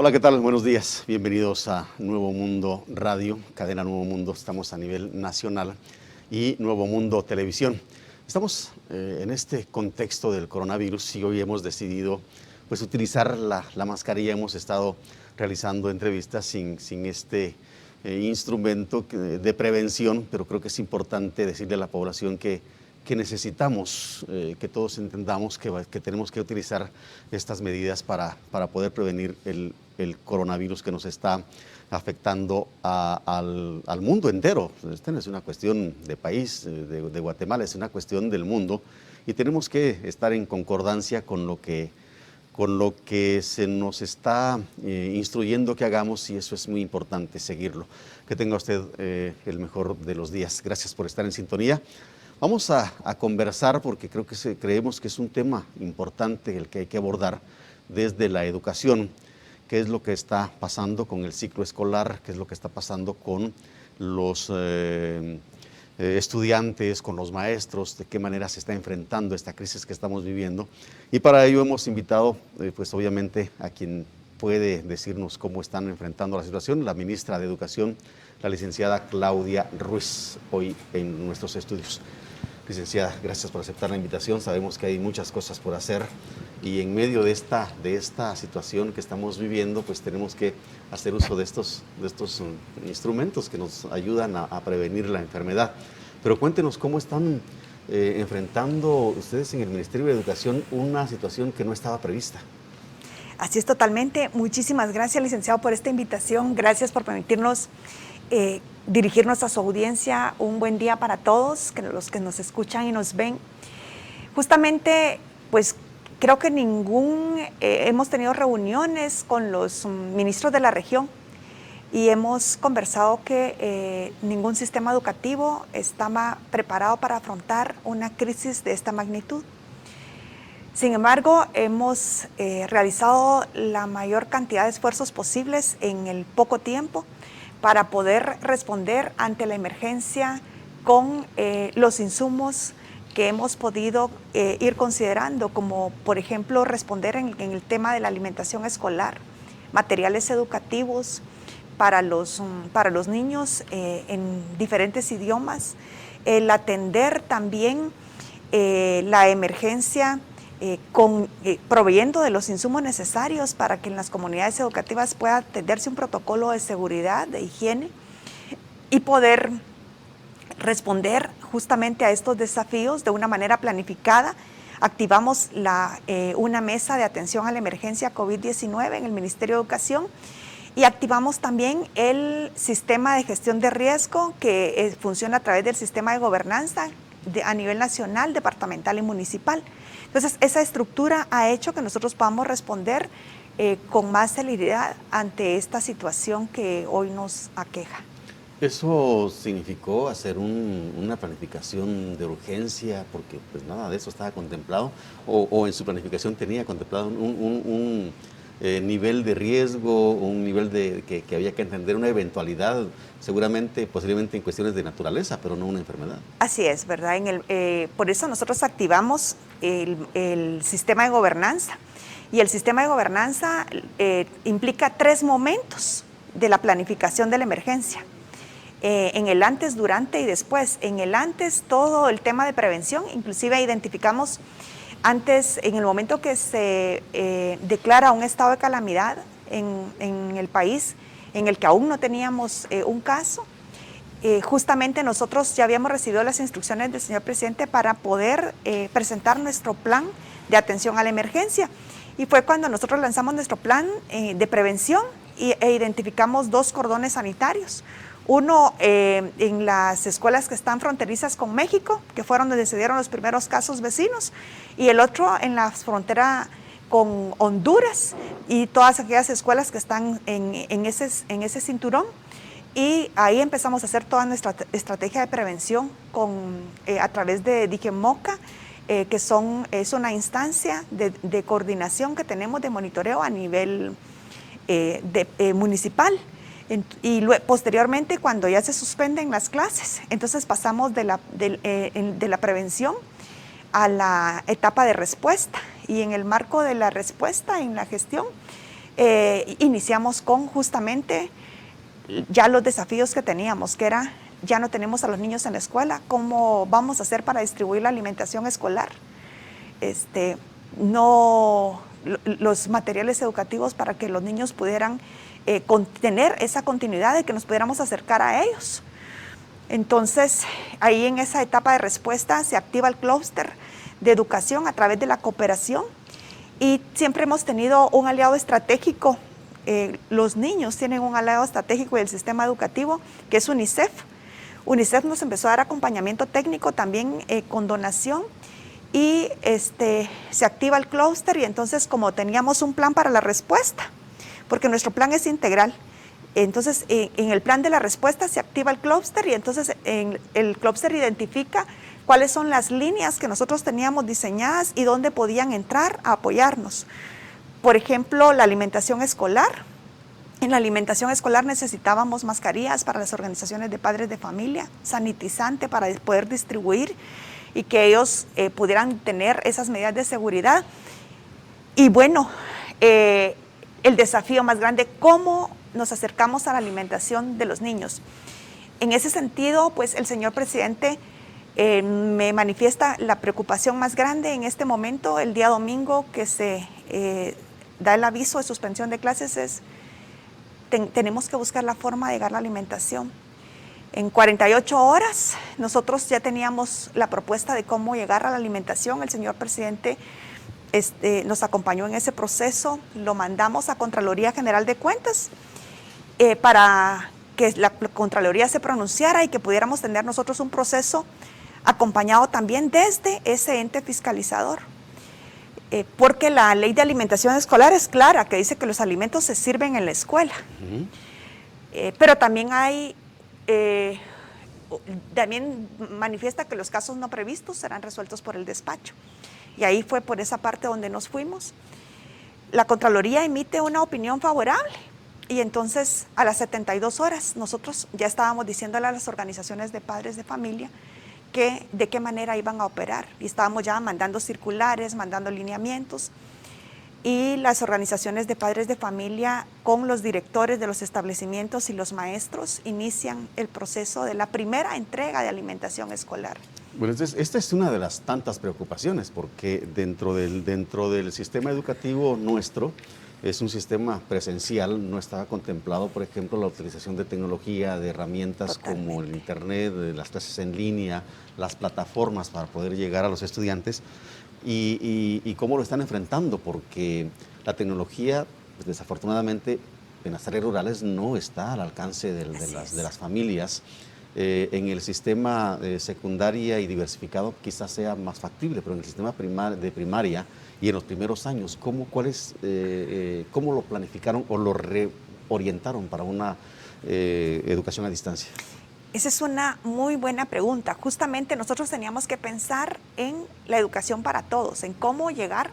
Hola, ¿qué tal? Buenos días. Bienvenidos a Nuevo Mundo Radio, cadena Nuevo Mundo. Estamos a nivel nacional y Nuevo Mundo Televisión. Estamos en este contexto del coronavirus y hoy hemos decidido pues, utilizar la mascarilla. Hemos estado realizando entrevistas sin este instrumento de prevención, pero creo que es importante decirle a la población que necesitamos, que todos entendamos que tenemos que utilizar estas medidas para poder prevenir el coronavirus que nos está afectando al mundo entero. Esta no es una cuestión de país, de Guatemala, es una cuestión del mundo y tenemos que estar en concordancia con lo que se nos está instruyendo que hagamos, y eso es muy importante seguirlo. Que tenga usted el mejor de los días. Gracias por estar en sintonía. Vamos a conversar porque creemos que es un tema importante el que hay que abordar desde la educación. ¿Qué es lo que está pasando con el ciclo escolar? ¿Qué es lo que está pasando con los estudiantes, con los maestros? ¿De qué manera se está enfrentando esta crisis que estamos viviendo? Y para ello hemos invitado, pues obviamente, a quien puede decirnos cómo están enfrentando la situación, la ministra de Educación, la licenciada Claudia Ruiz, hoy en nuestros estudios. Licenciada, gracias por aceptar la invitación. Sabemos que hay muchas cosas por hacer y en medio de esta situación que estamos viviendo, pues tenemos que hacer uso de estos instrumentos que nos ayudan a prevenir la enfermedad. Pero cuéntenos cómo están enfrentando ustedes en el Ministerio de Educación una situación que no estaba prevista. Así es, totalmente. Muchísimas gracias, licenciado, por esta invitación. Gracias por permitirnos dirigirnos a su audiencia. Un buen día para todos, los que nos escuchan y nos ven. Justamente, pues creo que hemos tenido reuniones con los ministros de la región y hemos conversado que ningún sistema educativo estaba preparado para afrontar una crisis de esta magnitud. Sin embargo, hemos realizado la mayor cantidad de esfuerzos posibles en el poco tiempo para poder responder ante la emergencia con los insumos que hemos podido ir considerando, como por ejemplo responder en el tema de la alimentación escolar, materiales educativos para los niños en diferentes idiomas, el atender también la emergencia proveyendo de los insumos necesarios para que en las comunidades educativas pueda atenderse un protocolo de seguridad, de higiene y poder responder justamente a estos desafíos de una manera planificada. Activamos una mesa de atención a la emergencia COVID-19 en el Ministerio de Educación y activamos también el sistema de gestión de riesgo que funciona a través del sistema de gobernanza a nivel nacional, departamental y municipal. Entonces, esa estructura ha hecho que nosotros podamos responder con más celeridad ante esta situación que hoy nos aqueja. ¿Eso significó hacer una planificación de urgencia? Porque pues nada de eso estaba contemplado, o en su planificación tenía contemplado un nivel de riesgo, un nivel que había que entender, una eventualidad, seguramente, posiblemente en cuestiones de naturaleza, pero no una enfermedad. Así es, ¿verdad? Por eso nosotros activamos el sistema de gobernanza. Y el sistema de gobernanza implica 3 momentos de la planificación de la emergencia. En el antes, durante y después. En el antes, todo el tema de prevención, inclusive identificamos antes, en el momento que se declara un estado de calamidad en el país, en el que aún no teníamos un caso, justamente nosotros ya habíamos recibido las instrucciones del señor presidente para poder presentar nuestro plan de atención a la emergencia. Y fue cuando nosotros lanzamos nuestro plan de prevención e identificamos 2 cordones sanitarios. Uno en las escuelas que están fronterizas con México, que fueron donde se dieron los primeros casos vecinos, y el otro en la frontera con Honduras y todas aquellas escuelas que están en ese cinturón. Y ahí empezamos a hacer toda nuestra estrategia de prevención a través de DIGEMOCA, que es una instancia de coordinación que tenemos de monitoreo a nivel municipal. Y posteriormente, cuando ya se suspenden las clases, entonces pasamos de la prevención a la etapa de respuesta. Y en el marco de la respuesta, en la gestión, iniciamos con justamente ya los desafíos que teníamos, que era, ya no tenemos a los niños en la escuela, ¿cómo vamos a hacer para distribuir la alimentación escolar? Los materiales educativos para que los niños pudieran tener esa continuidad de que nos pudiéramos acercar a ellos. Entonces, ahí en esa etapa de respuesta se activa el clúster de educación a través de la cooperación y siempre hemos tenido un aliado estratégico. Los niños tienen un aliado estratégico del sistema educativo, que es UNICEF. UNICEF nos empezó a dar acompañamiento técnico también con donación y se activa el clúster y entonces como teníamos un plan para la respuesta, porque nuestro plan es integral, entonces en el plan de la respuesta se activa el clúster y entonces el clúster identifica cuáles son las líneas que nosotros teníamos diseñadas y dónde podían entrar a apoyarnos. Por ejemplo, la alimentación escolar. En la alimentación escolar necesitábamos mascarillas para las organizaciones de padres de familia, sanitizante para poder distribuir y que ellos pudieran tener esas medidas de seguridad. Y bueno, el desafío más grande, ¿cómo nos acercamos a la alimentación de los niños? En ese sentido, pues el señor presidente me manifiesta la preocupación más grande en este momento, el día domingo que se da el aviso de suspensión de clases, es tenemos que buscar la forma de llegar a la alimentación. En 48 horas nosotros ya teníamos la propuesta de cómo llegar a la alimentación. El señor presidente nos acompañó en ese proceso, lo mandamos a Contraloría General de Cuentas para que la Contraloría se pronunciara y que pudiéramos tener nosotros un proceso acompañado también desde ese ente fiscalizador. Porque la ley de alimentación escolar es clara, que dice que los alimentos se sirven en la escuela. Pero también también manifiesta que los casos no previstos serán resueltos por el despacho. Y ahí fue por esa parte donde nos fuimos. La Contraloría emite una opinión favorable y entonces a las 72 horas nosotros ya estábamos diciéndole a las organizaciones de padres de familia de qué manera iban a operar. Y estábamos ya mandando circulares, mandando lineamientos. Y las organizaciones de padres de familia con los directores de los establecimientos y los maestros inician el proceso de la primera entrega de alimentación escolar. Bueno, entonces, esta es una de las tantas preocupaciones, porque dentro del sistema educativo nuestro, es un sistema presencial, no estaba contemplado, por ejemplo, la utilización de tecnología, de herramientas como el internet, las clases en línea, las plataformas para poder llegar a los estudiantes y cómo lo están enfrentando, porque la tecnología, pues, desafortunadamente, en las áreas rurales no está al alcance de las familias. En el sistema secundaria y diversificado quizás sea más factible, pero en el sistema de primaria y en los primeros años, ¿cómo lo planificaron o lo reorientaron para una educación a distancia? Esa es una muy buena pregunta. Justamente nosotros teníamos que pensar en la educación para todos, en cómo llegar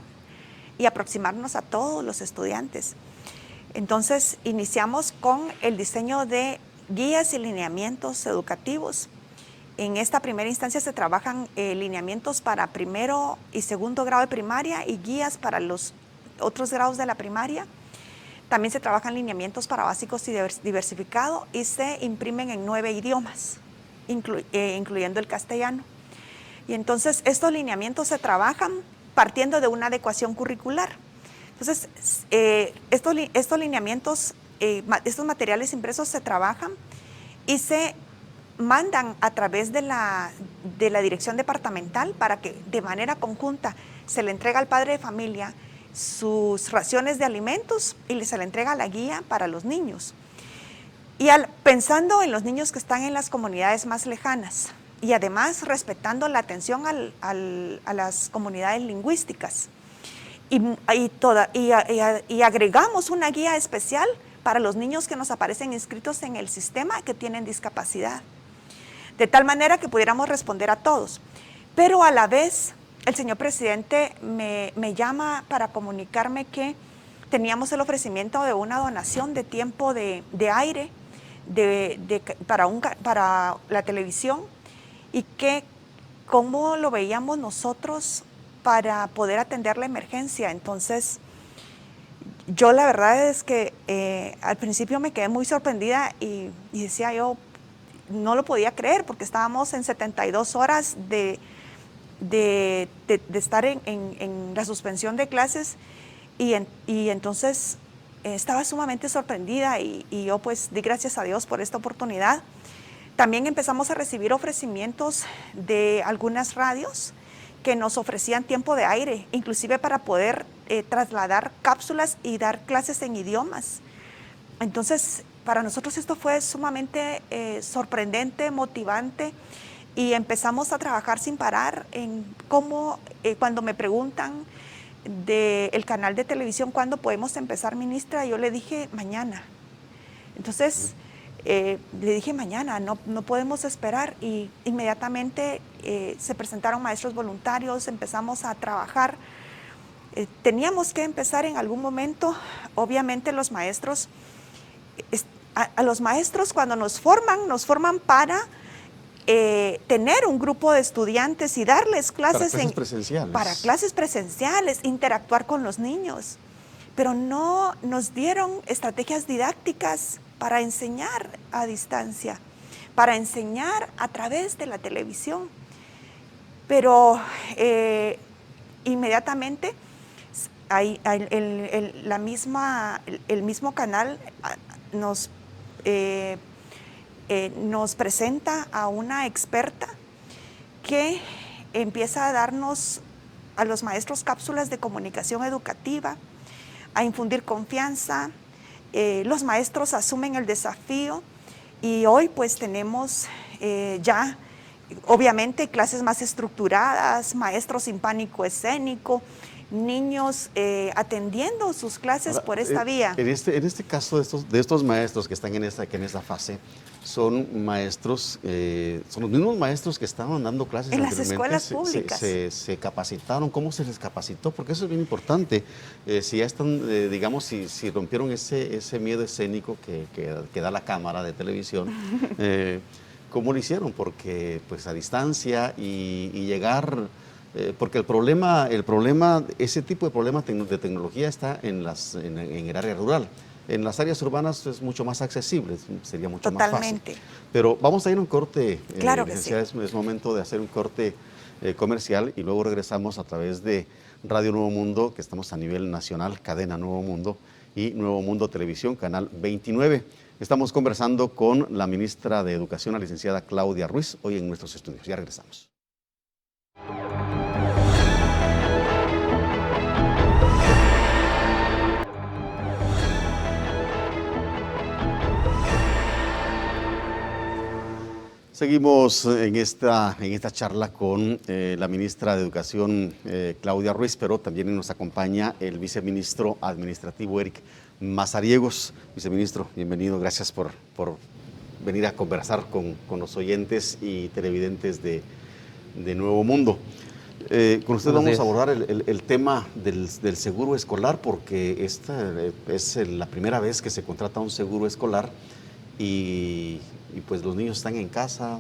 y aproximarnos a todos los estudiantes. Entonces iniciamos con el diseño de guías y lineamientos educativos. En esta primera instancia se trabajan lineamientos para primero y segundo grado de primaria y guías para los otros grados de la primaria. También se trabajan lineamientos para básicos y diversificado y se imprimen en 9 idiomas, incluyendo el castellano. Y entonces estos lineamientos se trabajan partiendo de una adecuación curricular. Entonces estos lineamientos, estos materiales impresos se trabajan y se mandan a través de la dirección departamental para que de manera conjunta se le entrega al padre de familia sus raciones de alimentos y se le entrega la guía para los niños. Y pensando en los niños que están en las comunidades más lejanas y además respetando la atención a las comunidades lingüísticas. Y agregamos una guía especial para los niños que nos aparecen inscritos en el sistema que tienen discapacidad, de tal manera que pudiéramos responder a todos. Pero a la vez, el señor presidente me llama para comunicarme que teníamos el ofrecimiento de una donación de tiempo de aire para la televisión y que cómo lo veíamos nosotros para poder atender la emergencia. Entonces, yo la verdad es que al principio me quedé muy sorprendida y decía yo, no lo podía creer porque estábamos en 72 horas de estar en la suspensión de clases y entonces estaba sumamente sorprendida y yo pues di gracias a Dios por esta oportunidad. También empezamos a recibir ofrecimientos de algunas radios que nos ofrecían tiempo de aire, inclusive para poder trasladar cápsulas y dar clases en idiomas. Entonces, para nosotros esto fue sumamente sorprendente, motivante, y empezamos a trabajar sin parar en cómo, cuando me preguntan del canal de televisión, ¿cuándo podemos empezar, ministra? Yo le dije, mañana. Entonces, le dije, mañana, no podemos esperar. Y inmediatamente se presentaron maestros voluntarios, empezamos a trabajar. Teníamos que empezar en algún momento. Obviamente los maestros, a los maestros cuando nos forman para tener un grupo de estudiantes y darles clases para clases presenciales, interactuar con los niños, pero no nos dieron estrategias didácticas para enseñar a distancia, para enseñar a través de la televisión. Pero inmediatamente el mismo canal nos presenta a una experta que empieza a darnos a los maestros cápsulas de comunicación educativa, a infundir confianza. Los maestros asumen el desafío y hoy pues tenemos ya obviamente clases más estructuradas, maestros sin pánico escénico, niños atendiendo sus clases por esta vía. En este caso de estos maestros que están en esta fase, son maestros, son los mismos maestros que estaban dando clases en las escuelas públicas. Se capacitaron. ¿Cómo se les capacitó? Porque eso es bien importante. Si ya están, digamos, si rompieron ese miedo escénico que da la cámara de televisión, ¿cómo lo hicieron? Porque pues a distancia y llegar... porque el problema, ese tipo de problemas de tecnología está en el área rural. En las áreas urbanas es mucho más accesible, sería mucho más fácil. Pero vamos a ir a un corte. Claro que sí. Es momento de hacer un corte comercial y luego regresamos a través de Radio Nuevo Mundo, que estamos a nivel nacional, cadena Nuevo Mundo, y Nuevo Mundo Televisión, canal 29. Estamos conversando con la ministra de Educación, la licenciada Claudia Ruiz, hoy en nuestros estudios. Ya regresamos. Seguimos en esta charla con la ministra de Educación, Claudia Ruiz, pero también nos acompaña el viceministro administrativo, Eric Mazariegos. Viceministro, bienvenido, gracias por venir a conversar con los oyentes y televidentes de Nuevo Mundo. Con usted vamos a abordar el tema del seguro escolar, porque esta es la primera vez que se contrata un seguro escolar y pues los niños están en casa,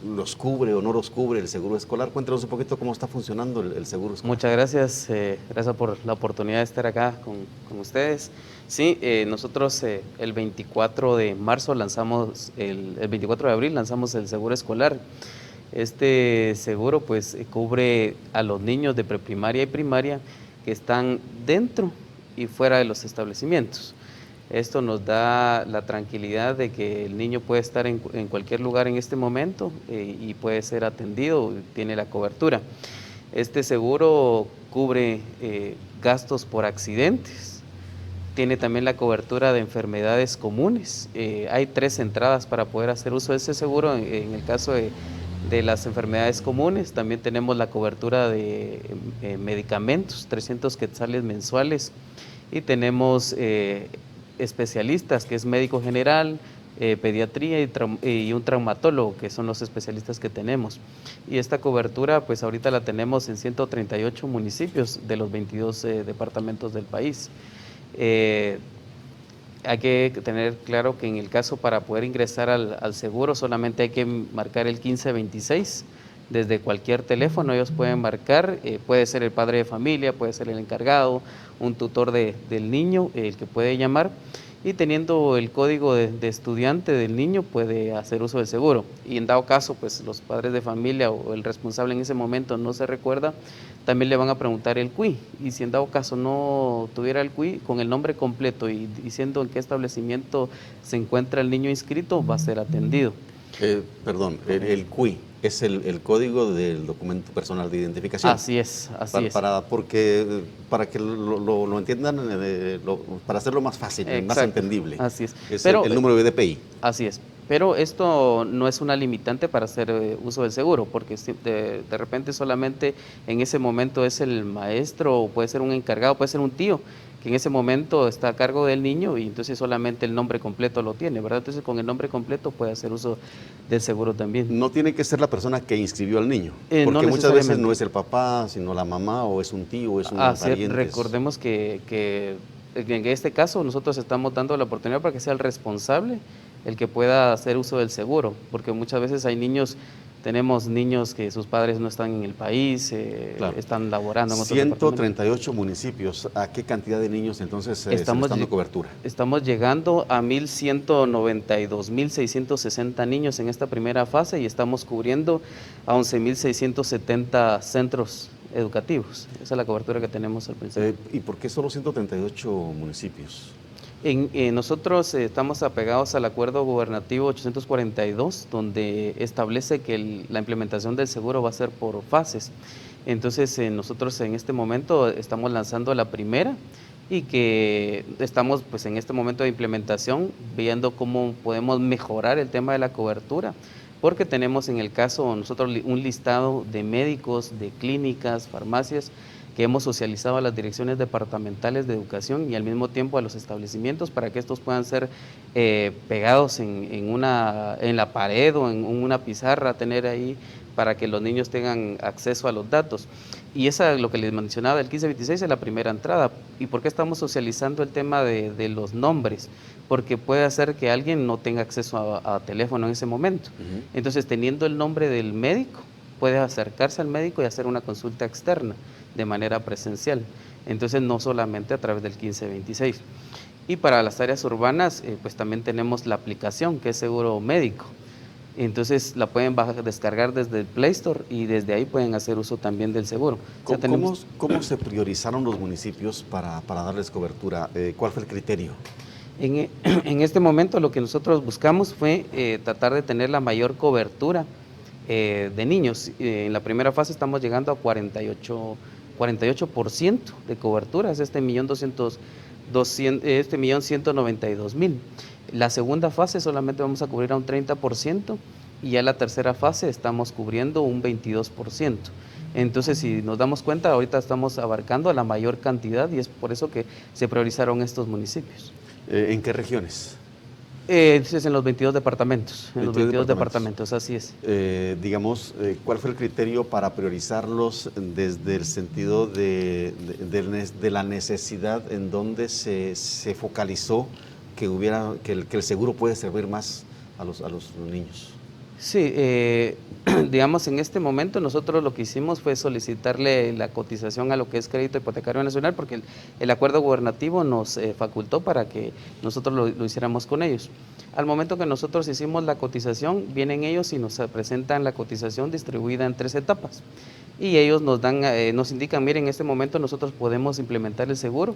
¿los cubre o no los cubre el seguro escolar? Cuéntanos un poquito cómo está funcionando el seguro escolar. Muchas gracias, gracias por la oportunidad de estar acá con ustedes. Sí, nosotros el 24 de marzo lanzamos, el 24 de abril lanzamos el seguro escolar. Este seguro pues cubre a los niños de preprimaria y primaria que están dentro y fuera de los establecimientos. Esto nos da la tranquilidad de que el niño puede estar en cualquier lugar en este momento y puede ser atendido, tiene la cobertura. Este seguro cubre gastos por accidentes, tiene también la cobertura de enfermedades comunes. Hay 3 entradas para poder hacer uso de ese seguro en el caso de las enfermedades comunes. También tenemos la cobertura de medicamentos, 300 quetzales mensuales, y tenemos especialistas, que es médico general, pediatría y un traumatólogo, que son los especialistas que tenemos. Y esta cobertura, pues ahorita la tenemos en 138 municipios de los 22 departamentos del país. Hay que tener claro que en el caso para poder ingresar al seguro solamente hay que marcar el 1526, desde cualquier teléfono ellos pueden marcar, puede ser el padre de familia, puede ser el encargado, un tutor del niño, el que puede llamar, y teniendo el código de estudiante del niño puede hacer uso del seguro. Y en dado caso, pues los padres de familia o el responsable en ese momento no se recuerda, también le van a preguntar el CUI, y si en dado caso no tuviera el CUI, con el nombre completo y diciendo en qué establecimiento se encuentra el niño inscrito, va a ser atendido. Perdón, el CUI es el código del documento personal de identificación. Así es, así es. Para que lo entiendan, para hacerlo más fácil, Exacto, más entendible. Así es. Es Pero, el número de DPI. Así es. Pero esto no es una limitante para hacer uso del seguro, porque de repente solamente en ese momento es el maestro, o puede ser un encargado, puede ser un tío, que en ese momento está a cargo del niño y entonces solamente el nombre completo lo tiene, ¿verdad? Entonces con el nombre completo puede hacer uso del seguro también. No tiene que ser la persona que inscribió al niño, No porque muchas veces necesariamente. no es el papá, sino la mamá, o es un tío, o es un pariente. Recordemos que en este caso nosotros estamos dando la oportunidad para que sea el responsable el que pueda hacer uso del seguro, porque muchas veces tenemos niños que sus padres no están en el país, Claro. están laborando en otros 138 municipios. ¿A qué cantidad de niños entonces se está dando cobertura? Estamos llegando a 1.192.660 niños en esta primera fase y estamos cubriendo a 11.670 centros educativos. Esa es la cobertura que tenemos al principio. ¿Y por qué solo 138 municipios? Nosotros estamos apegados al acuerdo gubernativo 842, donde establece que la implementación del seguro va a ser por fases. Entonces, nosotros en este momento estamos lanzando la primera y que estamos pues en este momento de implementación viendo cómo podemos mejorar el tema de la cobertura, porque tenemos en el caso nosotros un listado de médicos, de clínicas, farmacias, que hemos socializado a las direcciones departamentales de educación y al mismo tiempo a los establecimientos para que estos puedan ser pegados en la pared o en una pizarra, tener ahí para que los niños tengan acceso a los datos. Y esa, lo que les mencionaba del 1526, es la primera entrada. ¿Y por qué estamos socializando el tema de los nombres? Porque puede hacer que alguien no tenga acceso a teléfono en ese momento. Entonces, teniendo el nombre del médico, puede acercarse al médico y hacer una consulta externa de manera presencial. Entonces, no solamente a través del 1526. Y para las áreas urbanas, pues también tenemos la aplicación que es Seguro Médico. Entonces la pueden descargar desde el Play Store y desde ahí pueden hacer uso también del seguro. ¿Cómo se priorizaron los municipios para darles cobertura? ¿Cuál fue el criterio? En este momento lo que nosotros buscamos fue tratar de tener la mayor cobertura de niños. En la primera fase estamos llegando a 48% de cobertura, es 1.192.000. La segunda fase solamente vamos a cubrir a un 30% y ya la tercera fase estamos cubriendo un 22%. Entonces, si nos damos cuenta, ahorita estamos abarcando a la mayor cantidad y es por eso que se priorizaron estos municipios. ¿En qué regiones? Es en los 22 departamentos. En los 22 departamentos, así es. ¿Cuál fue el criterio para priorizarlos desde el sentido de la necesidad en donde se focalizó que el seguro puede servir más a los niños? Sí, digamos, en este momento nosotros lo que hicimos fue solicitarle la cotización a lo que es Crédito Hipotecario Nacional, porque el acuerdo gubernativo nos facultó para que nosotros lo hiciéramos con ellos. Al momento que nosotros hicimos la cotización, vienen ellos y nos presentan la cotización distribuida en 3 etapas. Y ellos nos indican, miren, en este momento nosotros podemos implementar el seguro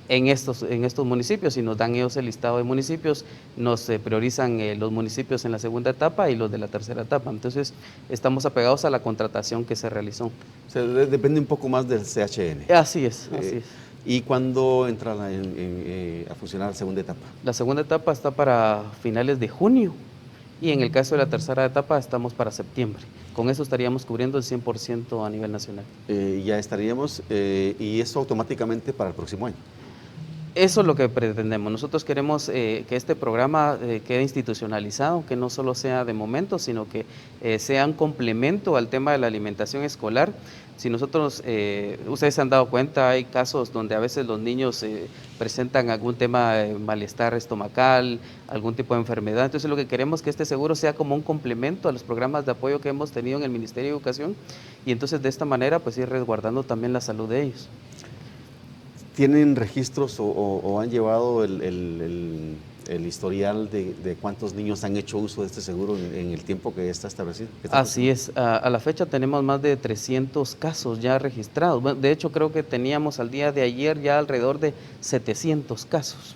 en estos municipios, y nos dan ellos el listado de municipios, nos priorizan los municipios en la segunda etapa y los de la tercera etapa. Entonces, estamos apegados a la contratación que se realizó. O sea, depende un poco más del CHN. Así es, así es. ¿Y cuándo entra a funcionar la segunda etapa? La segunda etapa está para finales de junio y en el caso de la tercera etapa estamos para septiembre. Con eso estaríamos cubriendo el 100% a nivel nacional. Ya estaríamos, y eso automáticamente para el próximo año. Eso es lo que pretendemos. Nosotros queremos que este programa quede institucionalizado, que no solo sea de momento, sino que sea un complemento al tema de la alimentación escolar, Si nosotros, ustedes se han dado cuenta, hay casos donde a veces los niños presentan algún tema de malestar estomacal, algún tipo de enfermedad. Entonces lo que queremos es que este seguro sea como un complemento a los programas de apoyo que hemos tenido en el Ministerio de Educación, y entonces de esta manera pues ir resguardando también la salud de ellos. ¿Tienen registros o han llevado el historial de cuántos niños han hecho uso de este seguro en el tiempo que está establecido? Así es, a la fecha tenemos más de 300 casos ya registrados. Bueno, de hecho, creo que teníamos al día de ayer ya alrededor de 700 casos.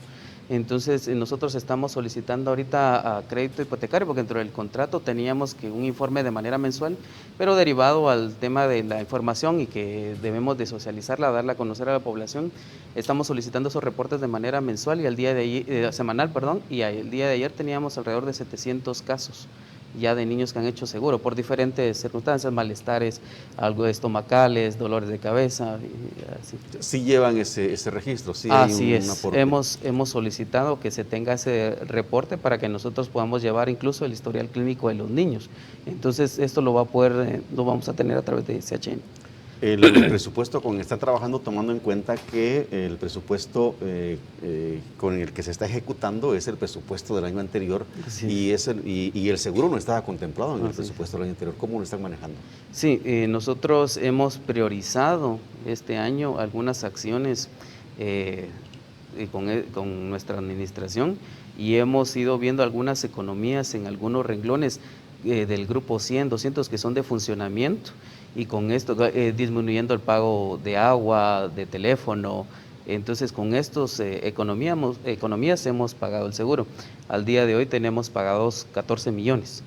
Entonces, nosotros estamos solicitando ahorita a crédito hipotecario, porque dentro del contrato teníamos que un informe de manera mensual, pero derivado al tema de la información y que debemos de socializarla, darla a conocer a la población, estamos solicitando esos reportes de manera mensual y al día de ayer, semanal, perdón, y el día de ayer teníamos alrededor de 700 casos ya de niños que han hecho seguro por diferentes circunstancias, malestares, algo estomacales, dolores de cabeza, y así. Sí llevan ese registro, sí. Así es, hemos solicitado que se tenga ese reporte para que nosotros podamos llevar incluso el historial clínico de los niños. Entonces esto lo vamos a tener a través de SHN. El presupuesto con el que están trabajando, tomando en cuenta que el presupuesto con el que se está ejecutando es el presupuesto del año anterior, y el seguro no estaba contemplado en el presupuesto del año anterior. ¿Cómo lo están manejando? Sí, nosotros hemos priorizado este año algunas acciones con nuestra administración, y hemos ido viendo algunas economías en algunos renglones del grupo 100, 200 que son de funcionamiento, y con esto disminuyendo el pago de agua, de teléfono. Entonces con estos economías hemos pagado el seguro. Al día de hoy tenemos pagados 14 millones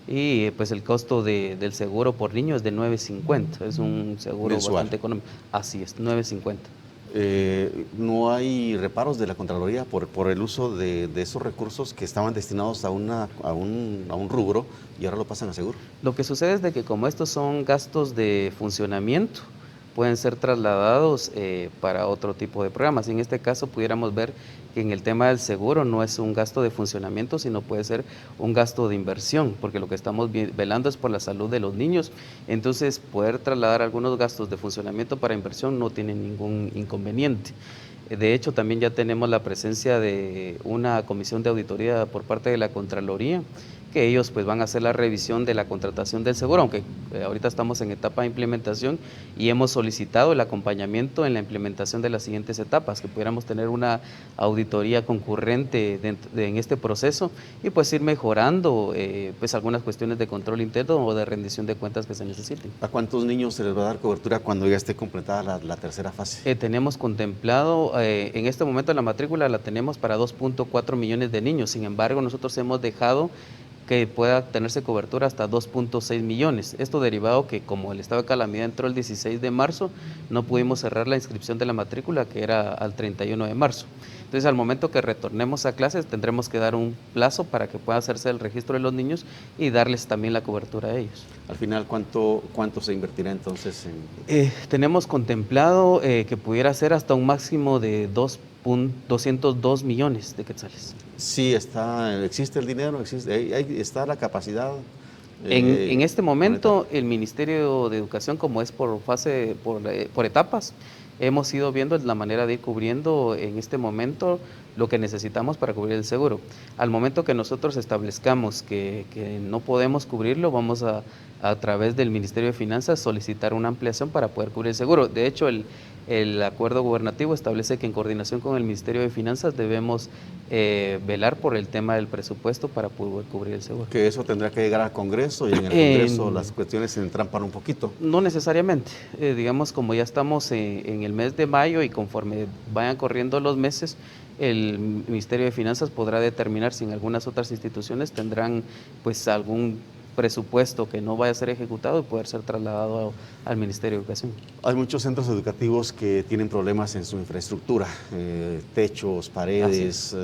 y pues el costo del seguro por niño es de 9.50, es un seguro mensual, bastante económico. Así es, 9.50. ¿No hay reparos de la Contraloría por el uso de esos recursos que estaban destinados a un rubro y ahora lo pasan a seguro? Lo que sucede es de que como estos son gastos de funcionamiento, pueden ser trasladados para otro tipo de programas. En este caso pudiéramos ver que en el tema del seguro no es un gasto de funcionamiento, sino puede ser un gasto de inversión, porque lo que estamos velando es por la salud de los niños. Entonces, poder trasladar algunos gastos de funcionamiento para inversión no tiene ningún inconveniente. De hecho, también ya tenemos la presencia de una comisión de auditoría por parte de la Contraloría, que ellos pues van a hacer la revisión de la contratación del seguro, aunque ahorita estamos en etapa de implementación y hemos solicitado el acompañamiento en la implementación de las siguientes etapas, que pudiéramos tener una auditoría concurrente en este proceso y pues ir mejorando pues algunas cuestiones de control interno o de rendición de cuentas que se necesiten. ¿A cuántos niños se les va a dar cobertura cuando ya esté completada la tercera fase? Tenemos contemplado, en este momento la matrícula la tenemos para 2.4 millones de niños, sin embargo nosotros hemos dejado que pueda tenerse cobertura hasta 2.6 millones. Esto derivado que como el estado de calamidad entró el 16 de marzo, no pudimos cerrar la inscripción de la matrícula, que era al 31 de marzo. Entonces, al momento que retornemos a clases, tendremos que dar un plazo para que pueda hacerse el registro de los niños y darles también la cobertura a ellos. Al final, ¿cuánto se invertirá entonces tenemos contemplado que pudiera ser hasta un máximo de 202 millones de quetzales. Sí, existe el dinero, está la capacidad. En este momento, el Ministerio de Educación, como es por etapas, hemos ido viendo la manera de ir cubriendo en este momento lo que necesitamos para cubrir el seguro. Al momento que nosotros establezcamos que no podemos cubrirlo, vamos a través del Ministerio de Finanzas solicitar una ampliación para poder cubrir el seguro. De hecho, el acuerdo gubernativo establece que en coordinación con el Ministerio de Finanzas debemos velar por el tema del presupuesto para poder cubrir el seguro. Que eso tendrá que llegar al Congreso y en el Congreso las cuestiones se entrampan un poquito. No necesariamente, digamos como ya estamos en el mes de mayo y conforme vayan corriendo los meses, el Ministerio de Finanzas podrá determinar si en algunas otras instituciones tendrán pues algún presupuesto que no vaya a ser ejecutado y poder ser trasladado al Ministerio de Educación. Hay muchos centros educativos que tienen problemas en su infraestructura, techos, paredes,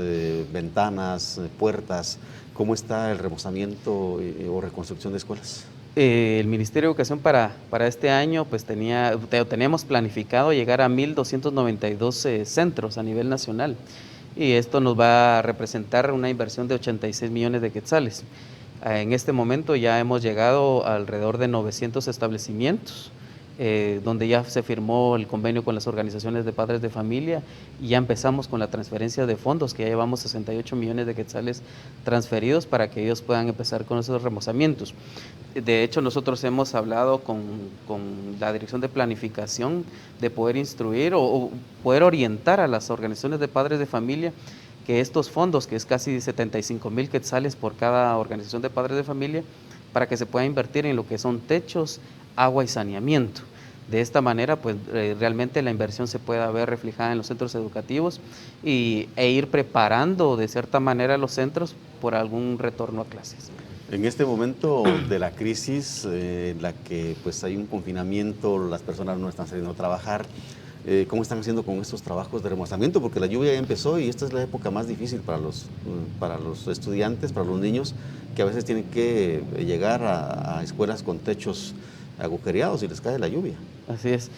ventanas, puertas. ¿Cómo está el remozamiento o reconstrucción de escuelas? El Ministerio de Educación para este año pues tenemos planificado llegar a 1.292 centros a nivel nacional, y esto nos va a representar una inversión de 86 millones de quetzales. En este momento ya hemos llegado a alrededor de 900 establecimientos donde ya se firmó el convenio con las organizaciones de padres de familia y ya empezamos con la transferencia de fondos, que ya llevamos 68 millones de quetzales transferidos para que ellos puedan empezar con esos remozamientos. De hecho, nosotros hemos hablado con la Dirección de Planificación de poder instruir o poder orientar a las organizaciones de padres de familia que estos fondos, que es casi 75,000 quetzales por cada organización de padres de familia, para que se pueda invertir en lo que son techos, agua y saneamiento. De esta manera, pues realmente la inversión se pueda ver reflejada en los centros educativos e ir preparando de cierta manera los centros por algún retorno a clases. En este momento de la crisis, en la que pues hay un confinamiento, las personas no están saliendo a trabajar, ¿cómo están haciendo con estos trabajos de remozamiento? Porque la lluvia ya empezó y esta es la época más difícil para los estudiantes, para los niños, que a veces tienen que llegar a escuelas con techos agujereados y les cae la lluvia. Así es.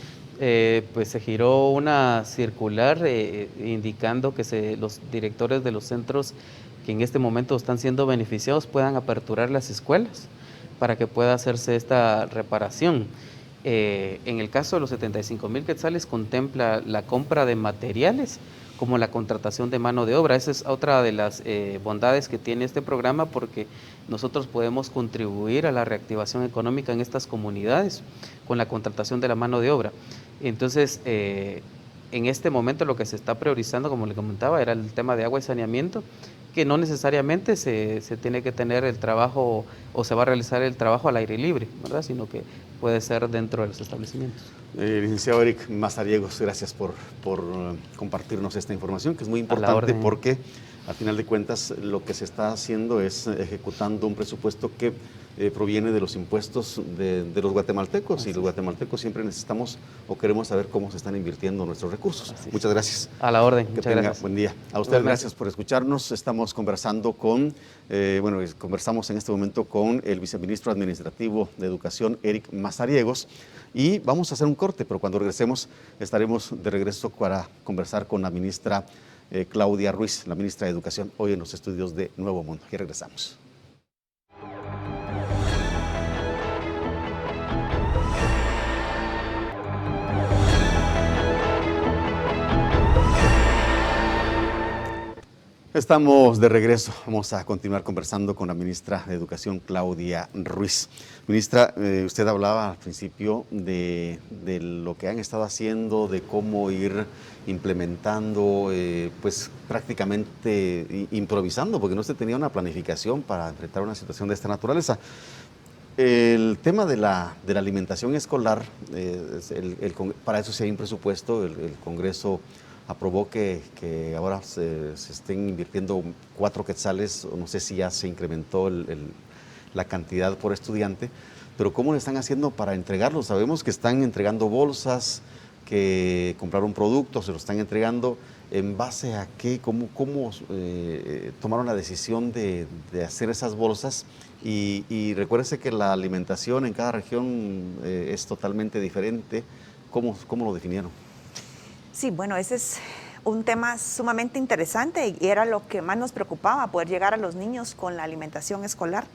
Pues se giró una circular indicando que los directores de los centros que en este momento están siendo beneficiados puedan aperturar las escuelas para que pueda hacerse esta reparación. En el caso de los 75,000 quetzales contempla la compra de materiales como la contratación de mano de obra. Esa es otra de las bondades que tiene este programa, porque nosotros podemos contribuir a la reactivación económica en estas comunidades con la contratación de la mano de obra. Entonces, en este momento lo que se está priorizando, como le comentaba, era el tema de agua y saneamiento, que no necesariamente se tiene que tener el trabajo o se va a realizar el trabajo al aire libre, ¿verdad? Sino que puede ser dentro de los establecimientos. Licenciado Eric Mazariegos, gracias por compartirnos esta información, que es muy importante porque al final de cuentas lo que se está haciendo es ejecutando un presupuesto que proviene de los impuestos de los guatemaltecos. Así, y los guatemaltecos siempre necesitamos o queremos saber cómo se están invirtiendo nuestros recursos. Muchas gracias. A la orden. Que tenga buen día. A usted gracias por escucharnos. Estamos conversando conversamos en este momento con el viceministro administrativo de Educación, Eric Mazariegos, y vamos a hacer un corte, pero cuando regresemos estaremos de regreso para conversar con la ministra Claudia Ruiz, la ministra de Educación, hoy en los estudios de Nuevo Mundo. Aquí regresamos. Estamos de regreso. Vamos a continuar conversando con la ministra de Educación, Claudia Ruiz. Ministra, usted hablaba al principio de lo que han estado haciendo, de cómo ir implementando, pues prácticamente improvisando, porque no se tenía una planificación para enfrentar una situación de esta naturaleza. El tema de la alimentación escolar, para eso sí hay un presupuesto, el Congreso aprobó que ahora se estén invirtiendo 4 quetzales, no sé si ya se incrementó la cantidad por estudiante, pero ¿cómo le están haciendo para entregarlo? Sabemos que están entregando bolsas, que compraron productos, se lo están entregando. ¿En base a qué? ¿Cómo tomaron la decisión de hacer esas bolsas? Y recuérdese que la alimentación en cada región es totalmente diferente. ¿Cómo lo definieron? Sí, bueno, ese es un tema sumamente interesante y era lo que más nos preocupaba, poder llegar a los niños con la alimentación escolar.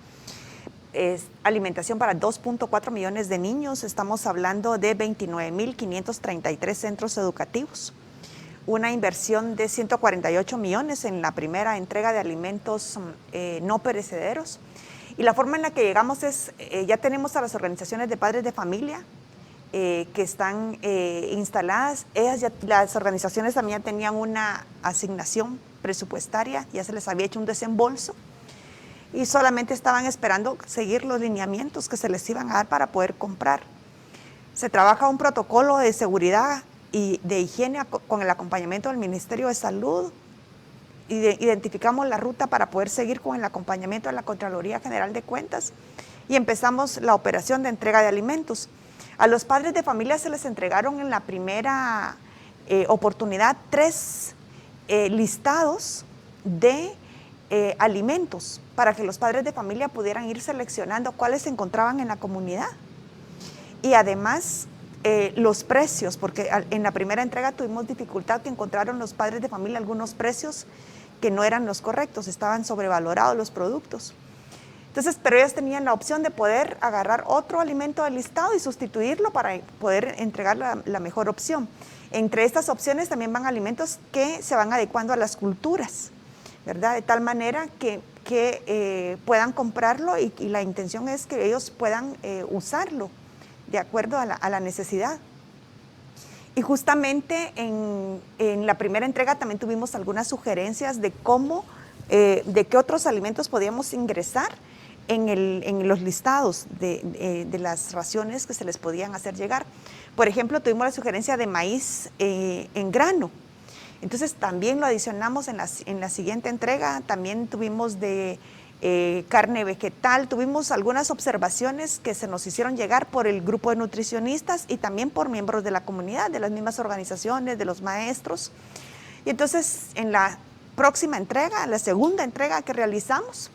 Es alimentación para 2.4 millones de niños, estamos hablando de 29.533 centros educativos, una inversión de 148 millones en la primera entrega de alimentos no perecederos. Y la forma en la que llegamos es, ya tenemos a las organizaciones de padres de familia, que están instaladas. Las organizaciones también ya tenían una asignación presupuestaria, ya se les había hecho un desembolso y solamente estaban esperando seguir los lineamientos que se les iban a dar para poder comprar. Se trabaja un protocolo de seguridad y de higiene con el acompañamiento del Ministerio de Salud. Identificamos la ruta para poder seguir con el acompañamiento de la Contraloría General de Cuentas y empezamos la operación de entrega de alimentos. A los padres de familia se les entregaron en la primera oportunidad 3 listados de alimentos para que los padres de familia pudieran ir seleccionando cuáles se encontraban en la comunidad. Y además los precios, porque en la primera entrega tuvimos dificultad que encontraron los padres de familia algunos precios que no eran los correctos, estaban sobrevalorados los productos. Entonces, pero ellos tenían la opción de poder agarrar otro alimento del listado y sustituirlo para poder entregar la mejor opción. Entre estas opciones también van alimentos que se van adecuando a las culturas, ¿verdad? De tal manera que puedan comprarlo y la intención es que ellos puedan usarlo de acuerdo a la necesidad. Y justamente en la primera entrega también tuvimos algunas sugerencias de cómo, de qué otros alimentos podíamos ingresar en los listados de las raciones que se les podían hacer llegar. Por ejemplo, tuvimos la sugerencia de maíz en grano. Entonces también lo adicionamos en la siguiente entrega. También tuvimos de carne vegetal. Tuvimos algunas observaciones que se nos hicieron llegar por el grupo de nutricionistas y también por miembros de la comunidad, de las mismas organizaciones, de los maestros. Y entonces en la próxima entrega, la segunda entrega que realizamos,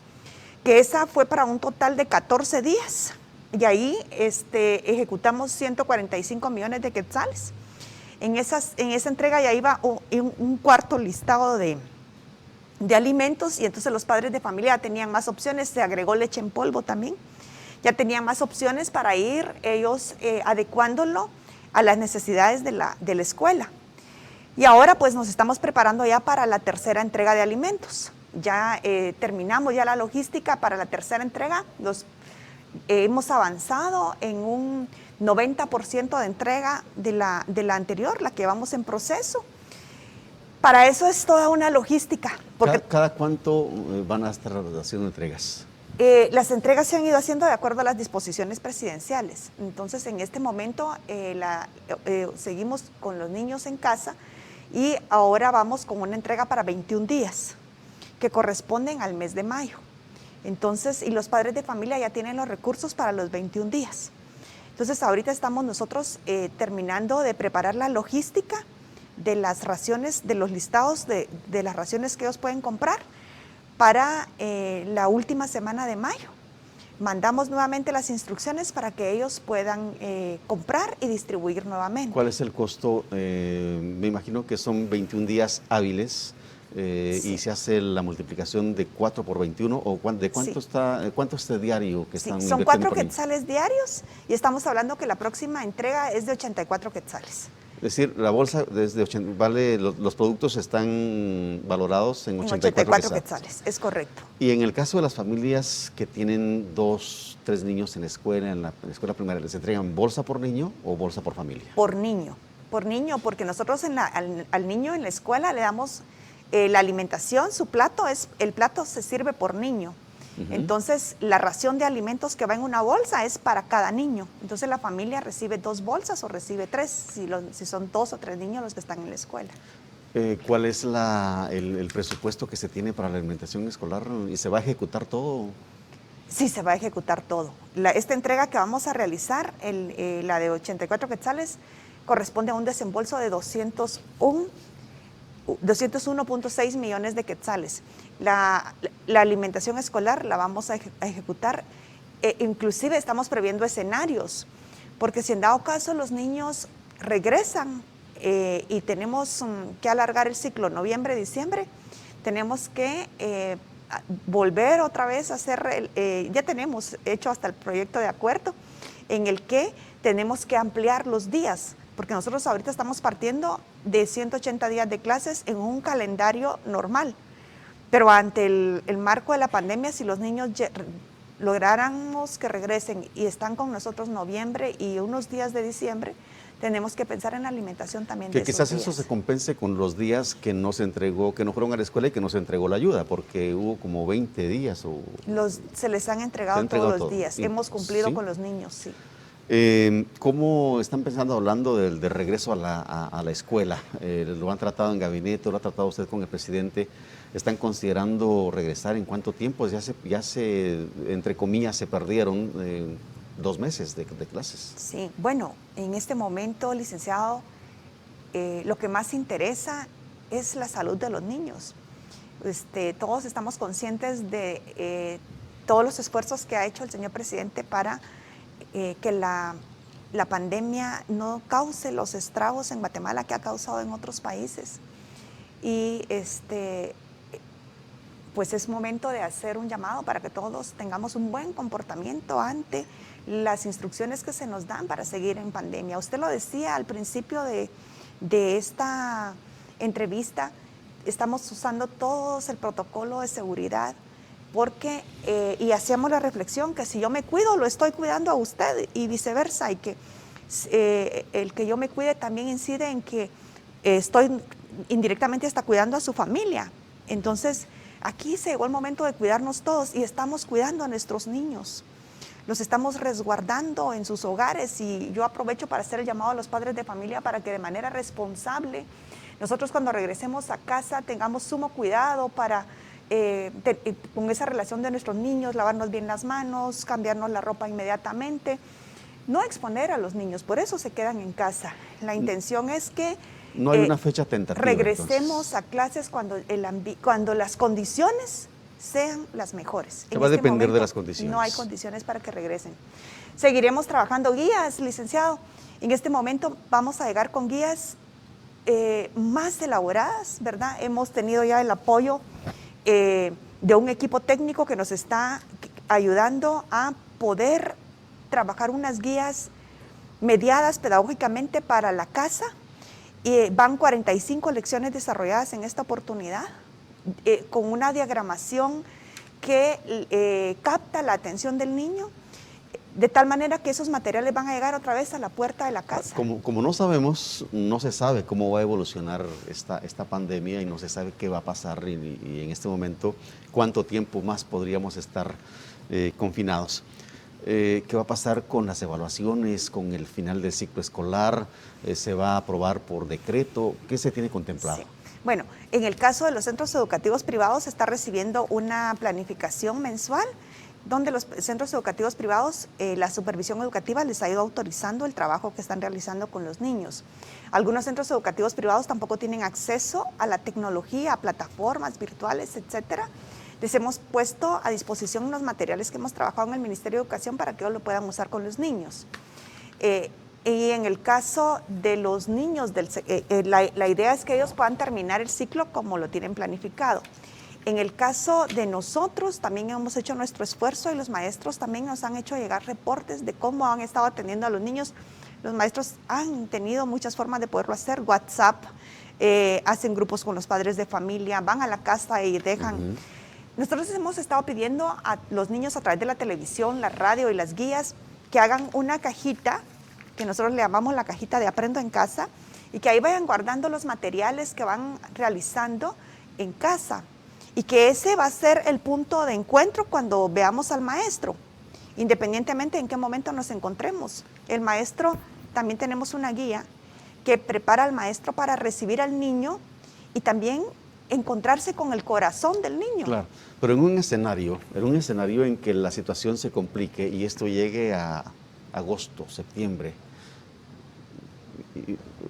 que esa fue para un total de 14 días, y ahí ejecutamos 145 millones de quetzales. En esa entrega ya iba un cuarto listado de alimentos, y entonces los padres de familia ya tenían más opciones, se agregó leche en polvo también, ya tenían más opciones para ir ellos adecuándolo a las necesidades de la escuela. Y ahora pues nos estamos preparando ya para la tercera entrega de alimentos. Ya terminamos ya la logística para la tercera entrega. Hemos avanzado en un 90% de entrega de la anterior, la que vamos en proceso. Para eso es toda una logística. Porque ¿Cada cuánto van a estar haciendo entregas? Las entregas se han ido haciendo de acuerdo a las disposiciones presidenciales. Entonces, en este momento seguimos con los niños en casa y ahora vamos con una entrega para 21 días. Que corresponden al mes de mayo. Entonces, y los padres de familia ya tienen los recursos para los 21 días. Entonces, ahorita estamos nosotros terminando de preparar la logística de las raciones, de los listados de las raciones que ellos pueden comprar para la última semana de mayo. Mandamos nuevamente las instrucciones para que ellos puedan comprar y distribuir nuevamente. ¿Cuál es el costo? Me imagino que son 21 días hábiles. Sí. Y se hace la multiplicación de 4 por 21, o ¿de cuánto sí. ¿Cuánto es este diario que están invirtiendo? Son 4 quetzales diarios y estamos hablando que la próxima entrega es de 84 quetzales. Es decir, la bolsa desde 80, los productos están valorados en 84 quetzales. Es correcto. Y en el caso de las familias que tienen 2, 3 niños en la escuela primaria, ¿les entregan bolsa por niño o bolsa por familia? Por niño, porque nosotros al niño en la escuela le damos la alimentación, el plato se sirve por niño. Entonces, la ración de alimentos que va en una bolsa es para cada niño. Entonces, la familia recibe 2 bolsas o recibe 3, si son 2 o 3 niños los que están en la escuela. ¿Cuál es el presupuesto que se tiene para la alimentación escolar? ¿Y se va a ejecutar todo? Sí, se va a ejecutar todo. Esta entrega que vamos a realizar, la de 84 quetzales, corresponde a un desembolso de 201.6 millones de quetzales. La alimentación escolar la vamos a ejecutar, inclusive estamos previendo escenarios, porque si en dado caso los niños regresan y tenemos que alargar el ciclo noviembre-diciembre, tenemos que volver otra vez a hacer, ya tenemos hecho hasta el proyecto de acuerdo en el que tenemos que ampliar los días, porque nosotros ahorita estamos partiendo de 180 días de clases en un calendario normal, pero ante el marco de la pandemia, si los niños lográramos que regresen y están con nosotros noviembre y unos días de diciembre, tenemos que pensar en la alimentación también de esos quizás días. Eso se compense con los días que no se entregó, que no fueron a la escuela y que no se entregó la ayuda, porque hubo como 20 días. Se les han entregado todos los días. Hemos cumplido con los niños, sí. ¿Cómo están pensando, hablando del regreso a la escuela? ¿Lo han tratado en gabinete, lo ha tratado usted con el presidente? ¿Están considerando regresar en cuánto tiempo? Ya se entre comillas, se perdieron 2 meses de clases. Sí, bueno, en este momento, licenciado, lo que más interesa es la salud de los niños. Todos estamos conscientes de todos los esfuerzos que ha hecho el señor presidente para que la pandemia no cause los estragos en Guatemala que ha causado en otros países. Y pues es momento de hacer un llamado para que todos tengamos un buen comportamiento ante las instrucciones que se nos dan para seguir en pandemia. Usted lo decía al principio de esta entrevista, estamos usando todos el protocolo de seguridad porque, y hacíamos la reflexión que si yo me cuido, lo estoy cuidando a usted y viceversa, y que el que yo me cuide también incide en que estoy indirectamente hasta cuidando a su familia. Entonces, aquí se llegó el momento de cuidarnos todos y estamos cuidando a nuestros niños. Los estamos resguardando en sus hogares y yo aprovecho para hacer el llamado a los padres de familia para que de manera responsable nosotros cuando regresemos a casa tengamos sumo cuidado para con esa relación de nuestros niños, lavarnos bien las manos, cambiarnos la ropa inmediatamente, no exponer a los niños, por eso se quedan en casa. La intención es que no hay una fecha tentativa. Regresemos a clases cuando las condiciones sean las mejores. Se va a depender de las condiciones. No hay condiciones para que regresen. Seguiremos trabajando guías, licenciado. En este momento vamos a llegar con guías más elaboradas, ¿verdad? Hemos tenido ya el apoyo de un equipo técnico que nos está ayudando a poder trabajar unas guías mediadas pedagógicamente para la casa. Van 45 lecciones desarrolladas en esta oportunidad, con una diagramación que capta la atención del niño, de tal manera que esos materiales van a llegar otra vez a la puerta de la casa. Como no sabemos, no se sabe cómo va a evolucionar esta pandemia y no se sabe qué va a pasar y en este momento cuánto tiempo más podríamos estar confinados. ¿Qué va a pasar con las evaluaciones, con el final del ciclo escolar? ¿Se va a aprobar por decreto? ¿Qué se tiene contemplado? Sí. Bueno, en el caso de los centros educativos privados se está recibiendo una planificación mensual donde los centros educativos privados, la supervisión educativa les ha ido autorizando el trabajo que están realizando con los niños. Algunos centros educativos privados tampoco tienen acceso a la tecnología, a plataformas virtuales, etcétera. Les hemos puesto a disposición los materiales que hemos trabajado en el Ministerio de Educación para que ellos lo puedan usar con los niños. Y en el caso de los niños, la idea es que ellos puedan terminar el ciclo como lo tienen planificado. En el caso de nosotros, también hemos hecho nuestro esfuerzo y los maestros también nos han hecho llegar reportes de cómo han estado atendiendo a los niños. Los maestros han tenido muchas formas de poderlo hacer, WhatsApp, hacen grupos con los padres de familia, van a la casa y dejan... Nosotros hemos estado pidiendo a los niños a través de la televisión, la radio y las guías que hagan una cajita, que nosotros le llamamos la cajita de Aprendo en Casa, y que ahí vayan guardando los materiales que van realizando en casa. Y que ese va a ser el punto de encuentro cuando veamos al maestro, independientemente en qué momento nos encontremos. El maestro, también tenemos una guía que prepara al maestro para recibir al niño y también encontrarse con el corazón del niño. Claro, pero en un escenario en que la situación se complique y esto llegue a agosto, septiembre,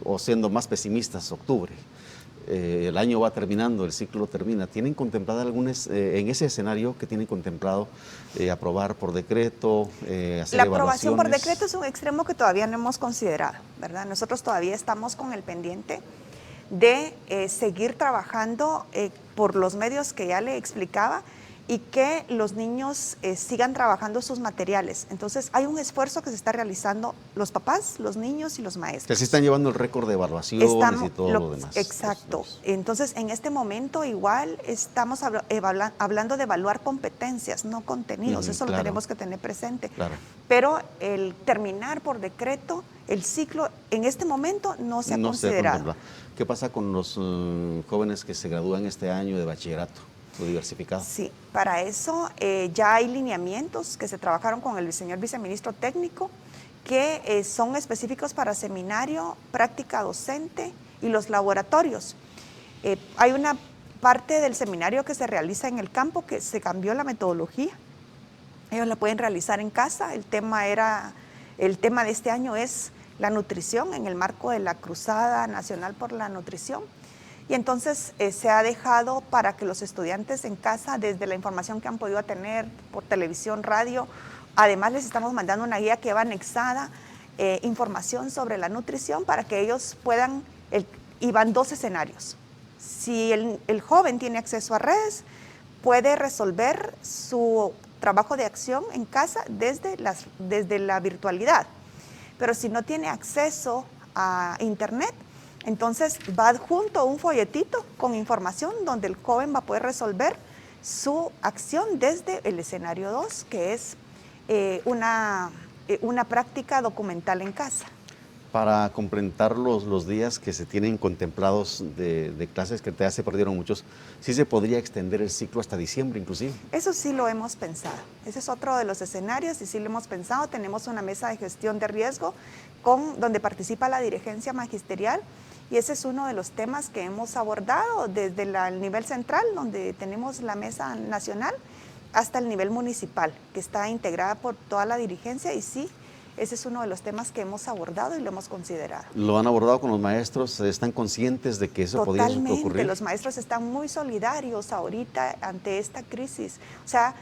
o siendo más pesimistas, octubre, el año va terminando, el ciclo termina. ¿Tienen contemplado en ese escenario que tienen contemplado aprobar por decreto, hacer La aprobación por evaluaciones? decreto es un extremo que todavía no hemos considerado, ¿verdad? Nosotros todavía estamos con el pendiente de seguir trabajando por los medios que ya le explicaba y que los niños sigan trabajando sus materiales. Entonces, hay un esfuerzo que se está realizando los papás, los niños y los maestros. Que se están llevando el récord de evaluaciones y todo lo demás. Exacto. Entonces, en este momento igual estamos hablando de evaluar competencias, no contenidos. Eso claro. lo tenemos que tener presente. Claro. Pero el terminar por decreto, el ciclo, en este momento no se ha considerado. ¿Qué pasa con los jóvenes que se gradúan este año de bachillerato diversificado? Sí, para eso ya hay lineamientos que se trabajaron con el señor viceministro técnico que son específicos para seminario, práctica docente y los laboratorios. Hay una parte del seminario que se realiza en el campo que se cambió la metodología. Ellos la pueden realizar en casa. El tema de este año es la nutrición en el marco de la Cruzada Nacional por la Nutrición. Y entonces se ha dejado para que los estudiantes en casa, desde la información que han podido tener por televisión, radio, además les estamos mandando una guía que va anexada, información sobre la nutrición para que ellos puedan, y van 2 escenarios. Si el joven tiene acceso a redes, puede resolver su trabajo de acción en casa desde la virtualidad. Pero si no tiene acceso a internet, entonces va adjunto un folletito con información donde el joven va a poder resolver su acción desde el escenario 2, que es una práctica documental en casa. Para completar los días que se tienen contemplados de clases, que ya se perdieron muchos, ¿sí se podría extender el ciclo hasta diciembre inclusive? Eso sí lo hemos pensado. Ese es otro de los escenarios y sí lo hemos pensado. Tenemos una mesa de gestión de riesgo donde participa la dirigencia magisterial y ese es uno de los temas que hemos abordado desde el nivel central, donde tenemos la mesa nacional, hasta el nivel municipal, que está integrada por toda la dirigencia y sí, ese es uno de los temas que hemos abordado y lo hemos considerado. ¿Lo han abordado con los maestros? ¿Están conscientes de que eso podría ocurrir? Totalmente, los maestros están muy solidarios ahorita ante esta crisis. O sea,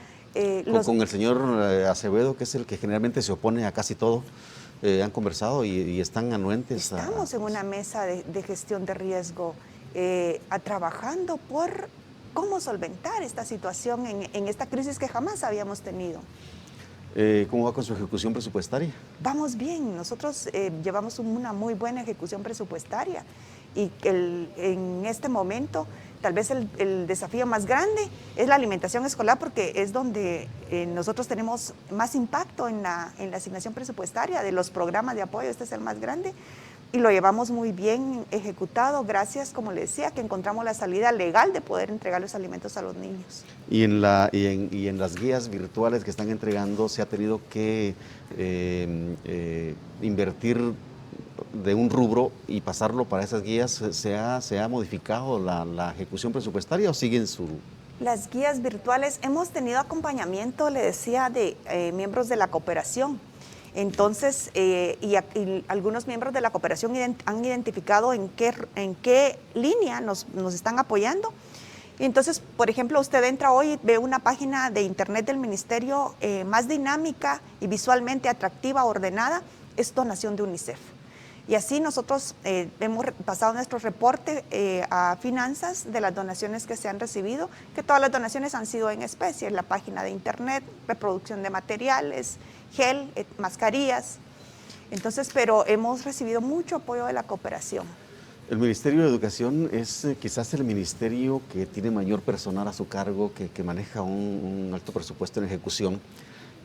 con el señor Acevedo, que es el que generalmente se opone a casi todo, han conversado y están anuentes. Estamos en una mesa de gestión de riesgo, trabajando por cómo solventar esta situación en esta crisis que jamás habíamos tenido. ¿Cómo va con su ejecución presupuestaria? Vamos bien, nosotros llevamos una muy buena ejecución presupuestaria y en este momento tal vez el desafío más grande es la alimentación escolar porque es donde nosotros tenemos más impacto en la asignación presupuestaria de los programas de apoyo, este es el más grande y lo llevamos muy bien ejecutado gracias, como le decía, que encontramos la salida legal de poder entregar los alimentos a los niños. Y en las guías virtuales que están entregando, ¿se ha tenido que invertir de un rubro y pasarlo para esas guías? ¿Se ha modificado la ejecución presupuestaria o siguen su...? Las guías virtuales, hemos tenido acompañamiento, le decía, de miembros de la cooperación. Entonces, y algunos miembros de la cooperación han identificado en qué línea nos están apoyando. Y entonces, por ejemplo, usted entra hoy y ve una página de internet del ministerio más dinámica y visualmente atractiva, ordenada, es donación de UNICEF. Y así nosotros hemos pasado nuestro reporte a finanzas de las donaciones que se han recibido, que todas las donaciones han sido en especie, la página de internet, reproducción de materiales, gel, mascarillas. Entonces, pero hemos recibido mucho apoyo de la cooperación. El Ministerio de Educación es quizás el ministerio que tiene mayor personal a su cargo, que maneja un alto presupuesto en ejecución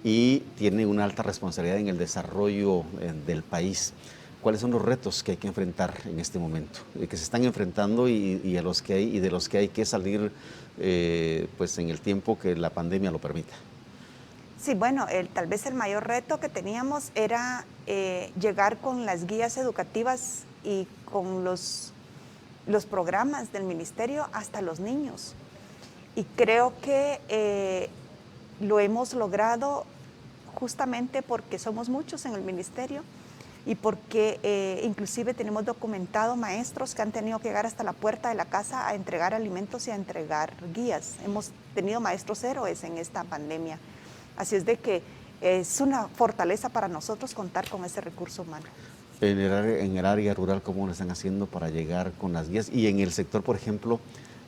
y tiene una alta responsabilidad en el desarrollo del país. ¿Cuáles son los retos que hay que enfrentar en este momento? Que se están enfrentando y de los que hay que salir pues en el tiempo que la pandemia lo permita. Sí, bueno, tal vez el mayor reto que teníamos era llegar con las guías educativas y con los programas del ministerio hasta los niños. Y creo que lo hemos logrado justamente porque somos muchos en el ministerio y porque inclusive tenemos documentado maestros que han tenido que llegar hasta la puerta de la casa a entregar alimentos y a entregar guías. Hemos tenido maestros héroes en esta pandemia. Así es de que es una fortaleza para nosotros contar con ese recurso humano. En el área rural, ¿cómo lo están haciendo para llegar con las guías? Y en el sector, por ejemplo,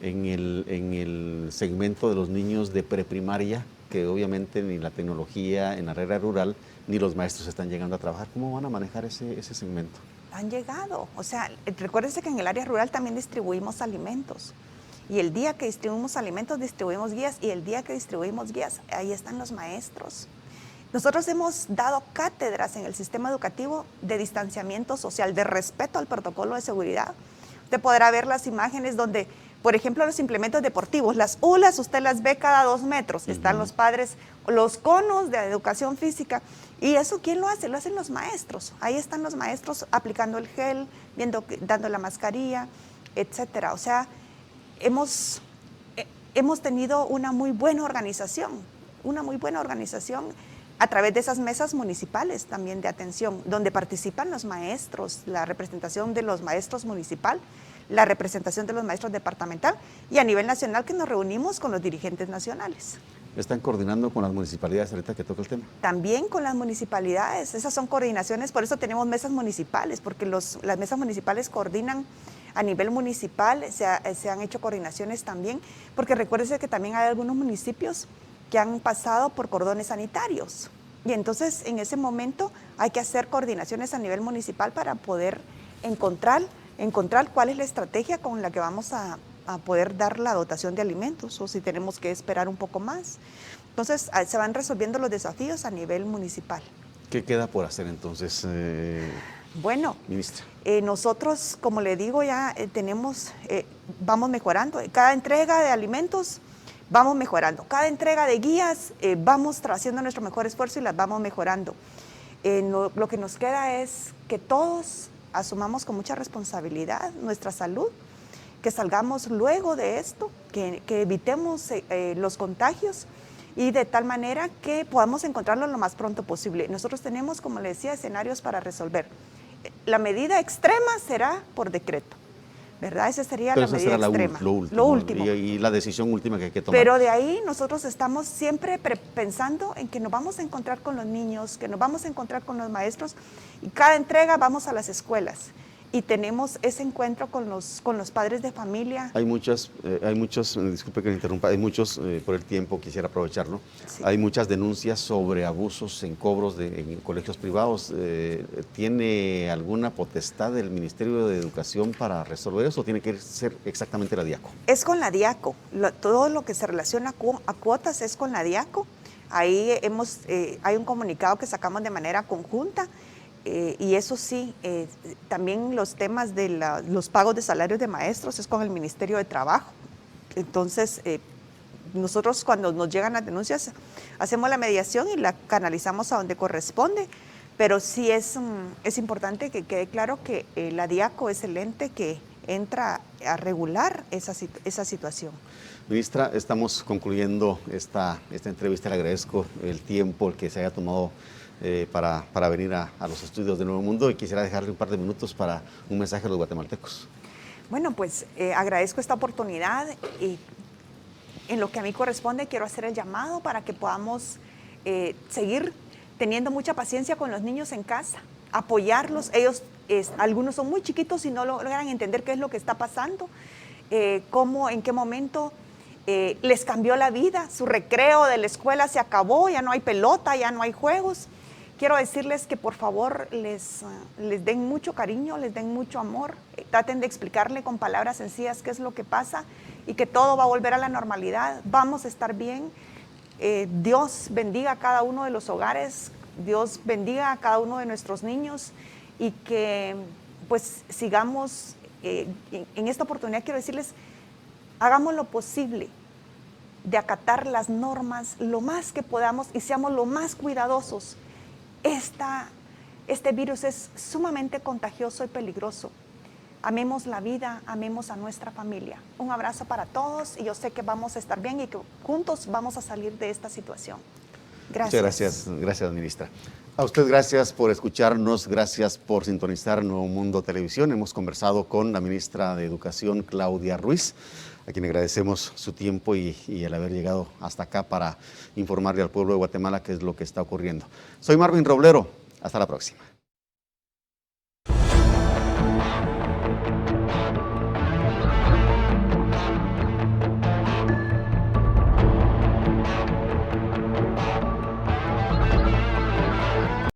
en el segmento de los niños de preprimaria, que obviamente ni la tecnología en la área rural ni los maestros están llegando a trabajar. ¿Cómo van a manejar ese segmento? Han llegado. O sea, recuérdense que en el área rural también distribuimos alimentos. Y el día que distribuimos alimentos, distribuimos guías. Y el día que distribuimos guías, ahí están los maestros. Nosotros hemos dado cátedras en el sistema educativo de distanciamiento social, de respeto al protocolo de seguridad. Usted podrá ver las imágenes donde, por ejemplo, los implementos deportivos, las ULAs, usted las ve cada 2 metros. Están los padres, los conos de educación física. ¿Y eso quién lo hace? Lo hacen los maestros. Ahí están los maestros aplicando el gel, dando la mascarilla, etcétera. O sea, hemos tenido una muy buena organización a través de esas mesas municipales también de atención, donde participan los maestros, la representación de los maestros municipal, la representación de los maestros departamental y a nivel nacional que nos reunimos con los dirigentes nacionales. ¿Están coordinando con las municipalidades ahorita que toca el tema? También con las municipalidades, esas son coordinaciones, por eso tenemos mesas municipales, porque las mesas municipales coordinan A nivel municipal se han hecho coordinaciones también, porque recuérdese que también hay algunos municipios que han pasado por cordones sanitarios. Y entonces en ese momento hay que hacer coordinaciones a nivel municipal para poder encontrar cuál es la estrategia con la que vamos a poder dar la dotación de alimentos o si tenemos que esperar un poco más. Entonces se van resolviendo los desafíos a nivel municipal. ¿Qué queda por hacer entonces, bueno, ministra? Nosotros, como le digo, ya vamos mejorando. Cada entrega de alimentos vamos mejorando. Cada entrega de guías vamos haciendo nuestro mejor esfuerzo y las vamos mejorando. Lo que nos queda es que todos asumamos con mucha responsabilidad nuestra salud, que salgamos luego de esto, que evitemos los contagios y de tal manera que podamos encontrarlo lo más pronto posible. Nosotros tenemos, como le decía, escenarios para resolver. La medida extrema será por decreto, ¿verdad? Esa sería la medida extrema. Lo último. Y la decisión última que hay que tomar. Pero de ahí nosotros estamos siempre pensando en que nos vamos a encontrar con los niños, que nos vamos a encontrar con los maestros, y cada entrega vamos a las escuelas y tenemos ese encuentro con los padres de familia. Hay muchos, disculpe que me interrumpa, hay muchos, por el tiempo quisiera aprovecharlo, sí. Hay muchas denuncias sobre abusos en cobros en colegios privados. ¿Tiene alguna potestad del Ministerio de Educación para resolver eso o tiene que ser exactamente la DIACO? Es con la DIACO, todo lo que se relaciona a cuotas es con la DIACO. Ahí hay un comunicado que sacamos de manera conjunta. Y eso sí, también los temas de los pagos de salarios de maestros es con el Ministerio de Trabajo. Entonces, nosotros cuando nos llegan las denuncias, hacemos la mediación y la canalizamos a donde corresponde, pero sí es importante que quede claro que la DIACO es el ente que entra a regular esa situación. Ministra, estamos concluyendo esta entrevista. Le agradezco el tiempo, el que se haya tomado para venir a los estudios de Nuevo Mundo, y quisiera dejarle un par de minutos para un mensaje a los guatemaltecos. Bueno, pues agradezco esta oportunidad y en lo que a mí corresponde quiero hacer el llamado para que podamos seguir teniendo mucha paciencia con los niños en casa, apoyarlos. Ellos, algunos son muy chiquitos y no logran entender qué es lo que está pasando, en qué momento les cambió la vida, su recreo de la escuela se acabó, ya no hay pelota, ya no hay juegos. Quiero decirles que por favor les den mucho cariño, les den mucho amor, traten de explicarle con palabras sencillas qué es lo que pasa y que todo va a volver a la normalidad, vamos a estar bien. Dios bendiga a cada uno de los hogares, Dios bendiga a cada uno de nuestros niños y que pues sigamos, en esta oportunidad quiero decirles, hagamos lo posible de acatar las normas lo más que podamos y seamos lo más cuidadosos. Este virus es sumamente contagioso y peligroso. Amemos la vida, amemos a nuestra familia. Un abrazo para todos y yo sé que vamos a estar bien y que juntos vamos a salir de esta situación. Gracias. Muchas gracias, ministra. A usted gracias por escucharnos, gracias por sintonizar Nuevo Mundo Televisión. Hemos conversado con la ministra de Educación, Claudia Ruiz, a quien agradecemos su tiempo y el haber llegado hasta acá para informarle al pueblo de Guatemala qué es lo que está ocurriendo. Soy Marvin Roblero, hasta la próxima.